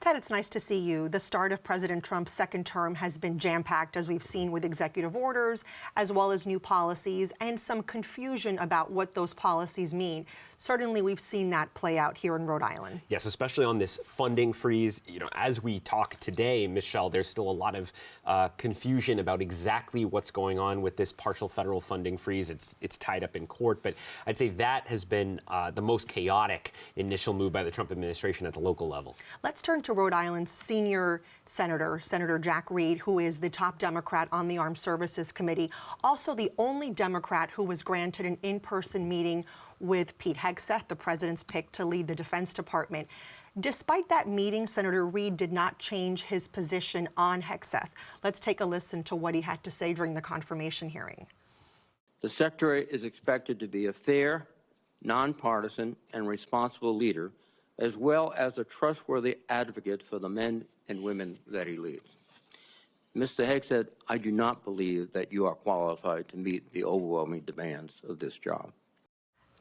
Ted, it's nice to see you. The start of President Trump's second term has been jam-packed, as we've seen, with executive orders, as well as new policies, and some confusion about what those policies mean. Certainly, we've seen that play out here in Rhode Island. Yes, especially on this funding freeze. As we talk today, Michelle, there's still a lot of confusion about exactly what's going on with this partial federal funding freeze. It's tied up in court, but I'd say that has been the most chaotic initial move by the Trump administration at the local level. Let's turn to Rhode Island's senior senator, Senator Jack Reed, who is the top Democrat on the Armed Services Committee, also the only Democrat who was granted an in-person meeting with Pete Hegseth, the president's pick to lead the Defense Department. Despite that meeting, Senator Reed did not change his position on Hegseth. Let's take a listen to what he had to say during the confirmation hearing. The Secretary is expected to be a fair, nonpartisan, and responsible leader, as well as a trustworthy advocate for the men and women that he leads. Mr. Hegseth, I do not believe that you are qualified to meet the overwhelming demands of this job.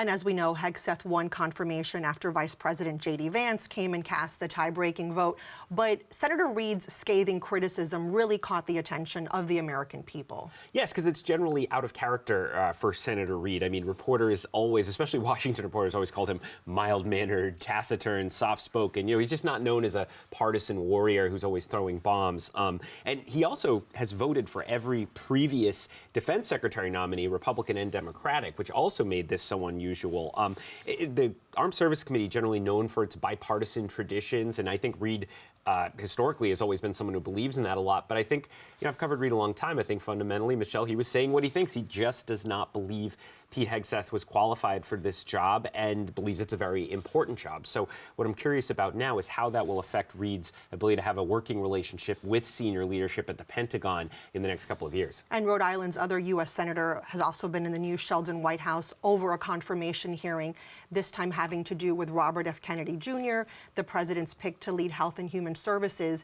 And as we know, Hegseth won confirmation after Vice President J.D. Vance came and cast the tie-breaking vote. But Senator Reed's scathing criticism really caught the attention of the American people. Yes, because it's generally out of character for Senator Reed. I mean, reporters always, especially Washington reporters, always called him mild-mannered, taciturn, soft-spoken. He's just not known as a partisan warrior who's always throwing bombs. And he also has voted for every previous defense secretary nominee, Republican and Democratic, which also made this so unusual. The Armed Services Committee, generally known for its bipartisan traditions, and I think Reed historically has always been someone who believes in that a lot. But I think, I've covered Reed a long time. I think fundamentally, Michelle, he was saying what he thinks. He just does not believe Pete Hegseth was qualified for this job and believes it's a very important job. So what I'm curious about now is how that will affect Reed's ability to have a working relationship with senior leadership at the Pentagon in the next couple of years. And Rhode Island's other U.S. senator has also been in the news, Sheldon Whitehouse, over a confirmation hearing, this time having to do with Robert F. Kennedy Jr., the president's pick to lead Health and Human Services.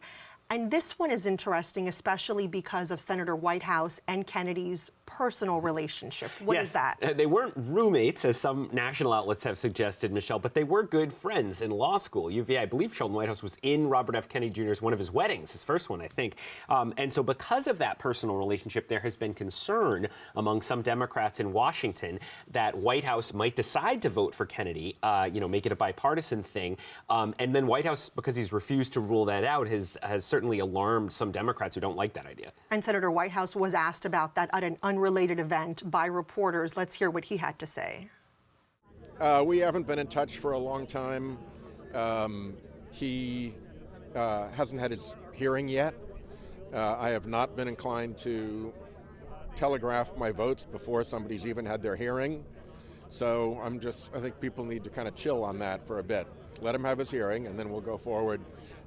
And this one is interesting, especially because of Senator Whitehouse and Kennedy's personal relationship. What is that? They weren't roommates, as some national outlets have suggested, Michelle, but they were good friends in law school. UVA, I believe Sheldon Whitehouse was in Robert F. Kennedy Jr.'s one of his weddings, his first one, I think. And so because of that personal relationship, there has been concern among some Democrats in Washington that Whitehouse might decide to vote for Kennedy, make it a bipartisan thing. And then Whitehouse, because he's refused to rule that out, has certainly alarmed some Democrats who don't like that idea. And Senator Whitehouse was asked about that at an unrelated event by reporters. Let's hear what he had to say. We haven't been in touch for a long time. He hasn't had his hearing yet. I have not been inclined to telegraph my votes before somebody's even had their hearing. So I think people need to kind of chill on that for a bit. Let him have his hearing, and then we'll go forward.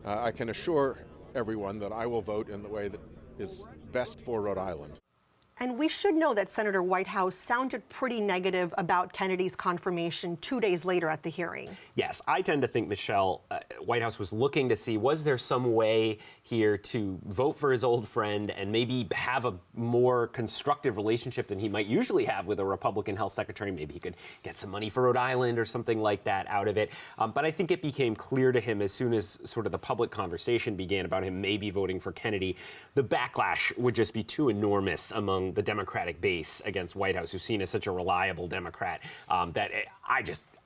I can assure everyone that I will vote in the way that is best for Rhode Island. And we should know that Senator Whitehouse sounded pretty negative about Kennedy's confirmation 2 days later at the hearing. Yes, I tend to think, Michelle, Whitehouse was looking to see, was there some way here to vote for his old friend and maybe have a more constructive relationship than he might usually have with a Republican health secretary? Maybe he could get some money for Rhode Island or something like that out of it. But I think it became clear to him as soon as sort of the public conversation began about him maybe voting for Kennedy, the backlash would just be too enormous among the Democratic base against Whitehouse, who's seen as such a reliable Democrat, that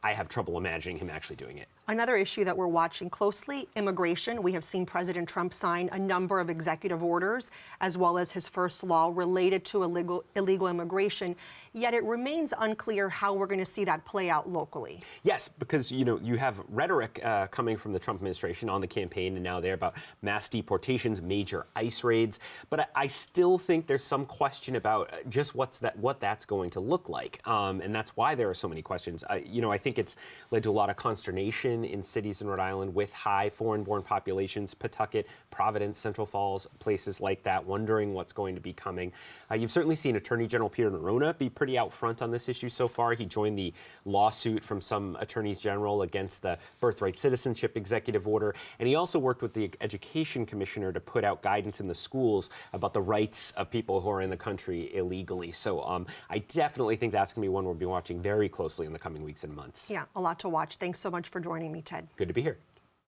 I have trouble imagining him actually doing it. Another issue that we're watching closely, immigration. We have seen President Trump sign a number of executive orders, as well as his first law related to illegal immigration. Yet it remains unclear how we're going to see that play out locally. Yes, because, you have rhetoric coming from the Trump administration on the campaign and now there about mass deportations, major ICE raids. But I still think there's some question about just what that's going to look like. And that's why there are so many questions. I think it's led to a lot of consternation in cities in Rhode Island with high foreign-born populations, Pawtucket, Providence, Central Falls, places like that, wondering what's going to be coming. You've certainly seen Attorney General Peter Nerona be pretty out front on this issue so far. He joined the lawsuit from some attorneys general against the birthright citizenship executive order. And he also worked with the education commissioner to put out guidance in the schools about the rights of people who are in the country illegally. So I definitely think that's going to be one we'll be watching very closely in the coming weeks and months. Yeah, a lot to watch. Thanks so much for joining me, Ted. Good to be here.